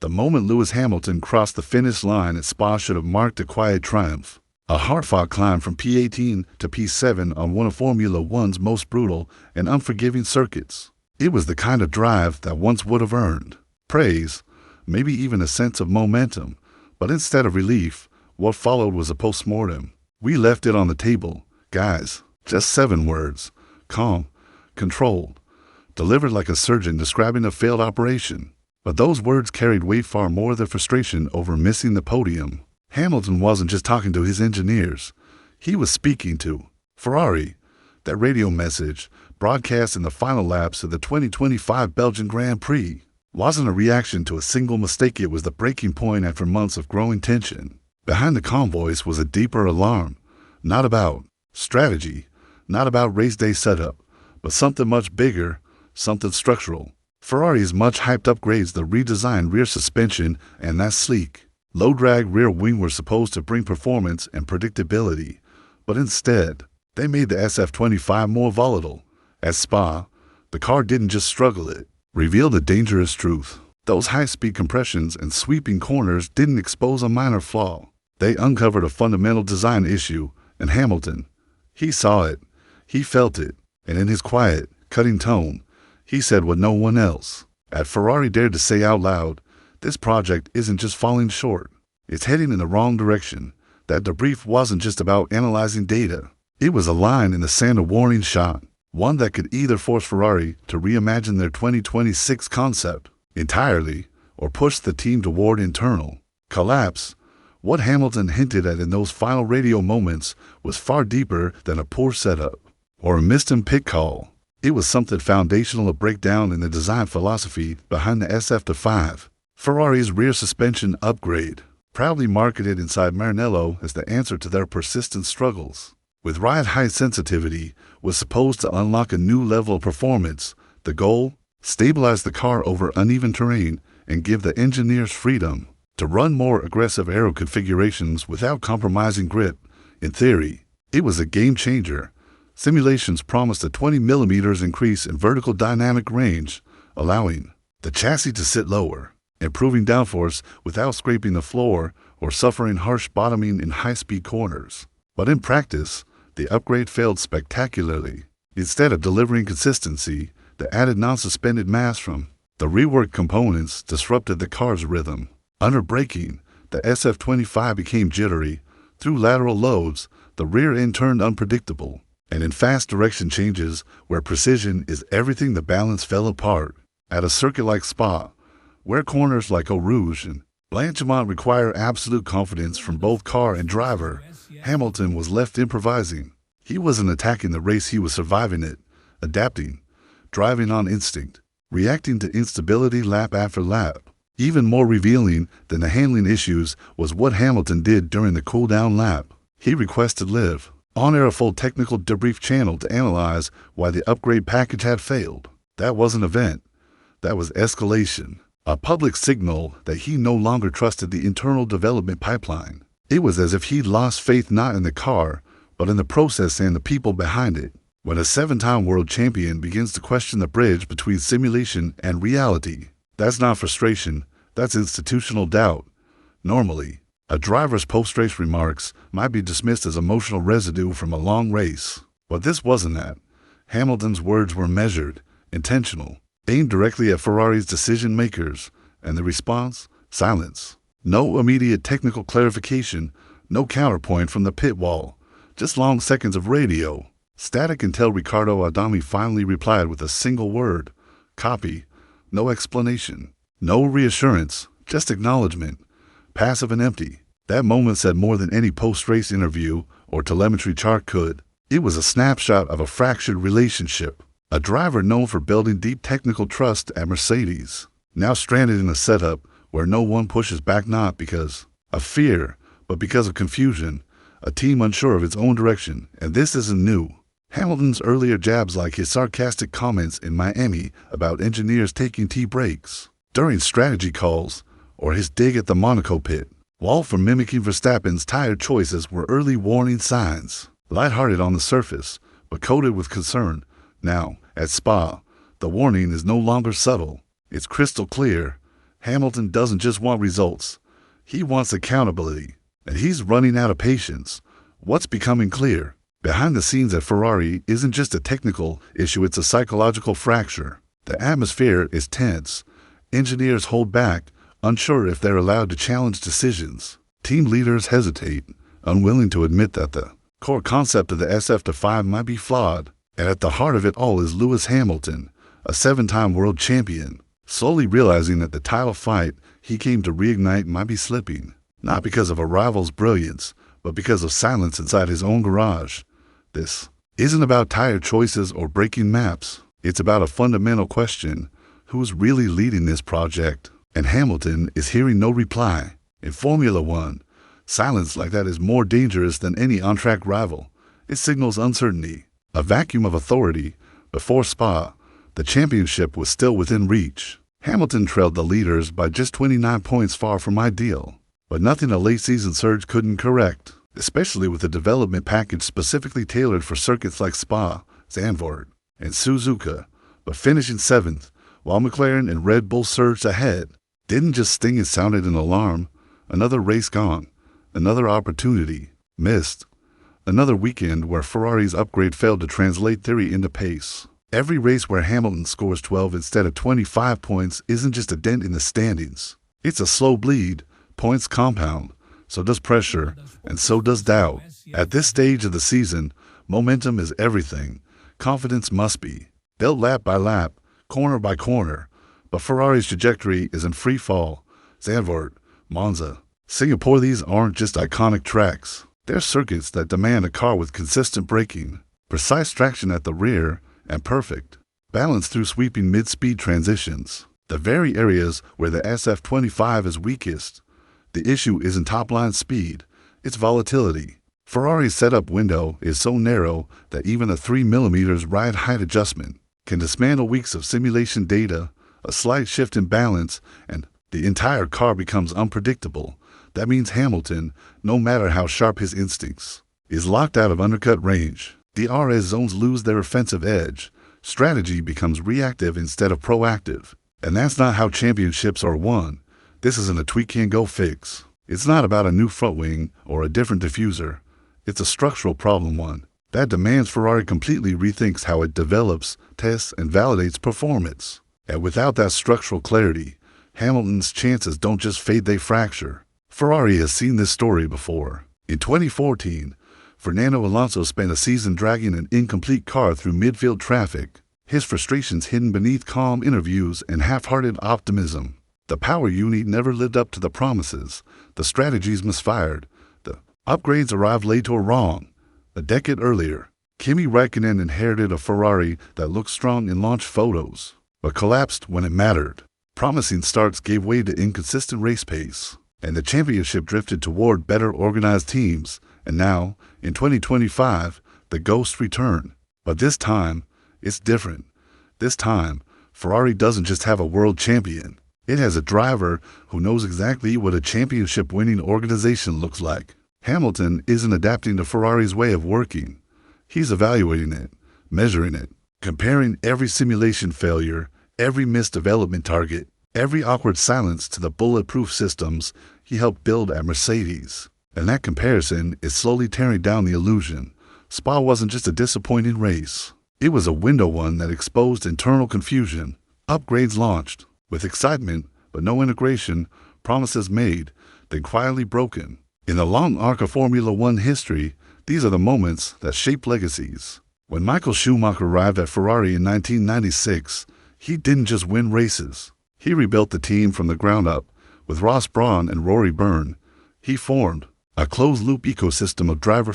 The moment Lewis Hamilton crossed the finish line at Spa should have marked a quiet triumph. A hard-fought climb from P18 to P7 on one of Formula One's most brutal and unforgiving circuits. It was the kind of drive that once would have earned praise, maybe even a sense of momentum, but instead of relief, what followed was a postmortem. We left it on the table, guys. Just 7 words: calm, controlled, delivered like a surgeon describing a failed operation. But those words carried way far more than frustration over missing the podium. Hamilton wasn't just talking to his engineers. He was speaking to Ferrari. That radio message, broadcast in the final laps of the 2025 Belgian Grand Prix, wasn't a reaction to a single mistake. It was the breaking point after months of growing tension. Behind the calm voice was a deeper alarm, not about strategy, not about race day setup, but something much bigger, something structural. Ferrari's much hyped upgrades, the redesigned rear suspension and that sleek, low-drag rear wing were supposed to bring performance and predictability, but instead, they made the SF25 more volatile. At Spa, the car didn't just struggle, it revealed a dangerous truth. Those high-speed compressions and sweeping corners didn't expose a minor flaw. They uncovered a fundamental design issue, and Hamilton, he saw it, he felt it, and in his quiet, cutting tone, he said what no one else at Ferrari dared to say out loud: this project isn't just falling short, it's heading in the wrong direction. That debrief wasn't just about analyzing data. It was a line in the sand, a warning shot, one that could either force Ferrari to reimagine their 2026 concept entirely or push the team toward internal collapse. What Hamilton hinted at in those final radio moments was far deeper than a poor setup or a missed pit call. It was something foundational, a breakdown in the design philosophy behind the SF5. Ferrari's rear suspension upgrade, proudly marketed inside Maranello as the answer to their persistent struggles with ride height sensitivity, was supposed to unlock a new level of performance. The goal? Stabilize the car over uneven terrain and give the engineers freedom to run more aggressive aero configurations without compromising grip. In theory, it was a game changer. Simulations promised a 20 millimeters increase in vertical dynamic range, allowing the chassis to sit lower, improving downforce without scraping the floor or suffering harsh bottoming in high-speed corners. But in practice, the upgrade failed spectacularly. Instead of delivering consistency, the added non-suspended mass from the reworked components disrupted the car's rhythm. Under braking, the SF25 became jittery. Through lateral loads, the rear end turned unpredictable. And in fast direction changes, where precision is everything, the balance fell apart. At a circuit like Spa, where corners like Eau Rouge and Blanchimont require absolute confidence from both car and driver, Hamilton was left improvising. He wasn't attacking the race, he was surviving it, adapting, driving on instinct, reacting to instability lap after lap. Even more revealing than the handling issues was what Hamilton did during the cool-down lap. He requested live on-air a full technical debrief channel to analyze why the upgrade package had failed. That wasn't an event. That was escalation. A public signal that he no longer trusted the internal development pipeline. It was as if he'd lost faith not in the car, but in the process and the people behind it. When a 7-time world champion begins to question the bridge between simulation and reality, that's not frustration, that's institutional doubt. Normally, a driver's post-race remarks might be dismissed as emotional residue from a long race. But this wasn't that. Hamilton's words were measured, intentional, aimed directly at Ferrari's decision-makers, and the response? Silence. No immediate technical clarification, no counterpoint from the pit wall, just long seconds of radio. Static until Riccardo Adami finally replied with a single word: copy. No explanation, no reassurance, just acknowledgement, passive and empty. That moment said more than any post-race interview or telemetry chart could. It was a snapshot of a fractured relationship. A driver known for building deep technical trust at Mercedes, now stranded in a setup where no one pushes back, not because of fear, but because of confusion, a team unsure of its own direction. And this isn't new. Hamilton's earlier jabs, like his sarcastic comments in Miami about engineers taking tea breaks during strategy calls, or his dig at the Monaco pit wall for mimicking Verstappen's tired choices, were early warning signs, lighthearted on the surface, but coated with concern. Now, at Spa, the warning is no longer subtle. It's crystal clear. Hamilton doesn't just want results. He wants accountability. And he's running out of patience. What's becoming clear? Behind the scenes at Ferrari isn't just a technical issue, it's a psychological fracture. The atmosphere is tense. Engineers hold back, unsure if they're allowed to challenge decisions. Team leaders hesitate, unwilling to admit that the core concept of the SF-5 might be flawed. And at the heart of it all is Lewis Hamilton, a 7-time world champion, slowly realizing that the title fight he came to reignite might be slipping, not because of a rival's brilliance, but because of silence inside his own garage. This isn't about tired choices or breaking maps. It's about a fundamental question: who's really leading this project? And Hamilton is hearing no reply. In Formula One, silence like that is more dangerous than any on-track rival. It signals uncertainty, a vacuum of authority. Before Spa, the championship was still within reach. Hamilton trailed the leaders by just 29 points, far from ideal. But nothing a late-season surge couldn't correct, especially with a development package specifically tailored for circuits like Spa, Zandvoort, and Suzuka. But finishing 7th, while McLaren and Red Bull surged ahead, didn't just sting, it sounded an alarm. Another race gone, another opportunity missed, another weekend where Ferrari's upgrade failed to translate theory into pace. Every race where Hamilton scores 12 instead of 25 points isn't just a dent in the standings. It's a slow bleed. Points compound. So does pressure, and so does doubt. At this stage of the season, momentum is everything. Confidence must be built lap by lap, corner by corner. But Ferrari's trajectory is in free fall. Zandvoort, Monza, Singapore, these aren't just iconic tracks. They're circuits that demand a car with consistent braking, precise traction at the rear, and perfect balance through sweeping mid-speed transitions. The very areas where the SF-25 is weakest. The issue isn't top-line speed, it's volatility. Ferrari's setup window is so narrow that even a 3mm ride height adjustment can dismantle weeks of simulation data. A slight shift in balance, and the entire car becomes unpredictable. That means Hamilton, no matter how sharp his instincts, is locked out of undercut range. The RS zones lose their offensive edge. Strategy becomes reactive instead of proactive. And that's not how championships are won. This isn't a tweak-and-go fix. It's not about a new front wing or a different diffuser. It's a structural problem, one that demands Ferrari completely rethinks how it develops, tests, and validates performance. And without that structural clarity, Hamilton's chances don't just fade, they fracture. Ferrari has seen this story before. In 2014, Fernando Alonso spent a season dragging an incomplete car through midfield traffic, his frustrations hidden beneath calm interviews and half-hearted optimism. The power unit never lived up to the promises, the strategies misfired, the upgrades arrived late or wrong. A decade earlier, Kimi Räikkönen inherited a Ferrari that looked strong in launch photos, but collapsed when it mattered. Promising starts gave way to inconsistent race pace, and the championship drifted toward better organized teams. And now, in 2025, the ghosts return. But this time, it's different. This time, Ferrari doesn't just have a world champion. It has a driver who knows exactly what a championship-winning organization looks like. Hamilton isn't adapting to Ferrari's way of working. He's evaluating it, measuring it, comparing every simulation failure, every missed development target, every awkward silence to the bulletproof systems he helped build at Mercedes. And that comparison is slowly tearing down the illusion. Spa wasn't just a disappointing race. It was a window one that exposed internal confusion. Upgrades launched, with excitement, but no integration, promises made, then quietly broken. In the long arc of Formula One history, these are the moments that shape legacies. When Michael Schumacher arrived at Ferrari in 1996, he didn't just win races. He rebuilt the team from the ground up. With Ross Brawn and Rory Byrne, he formed a closed-loop ecosystem of driver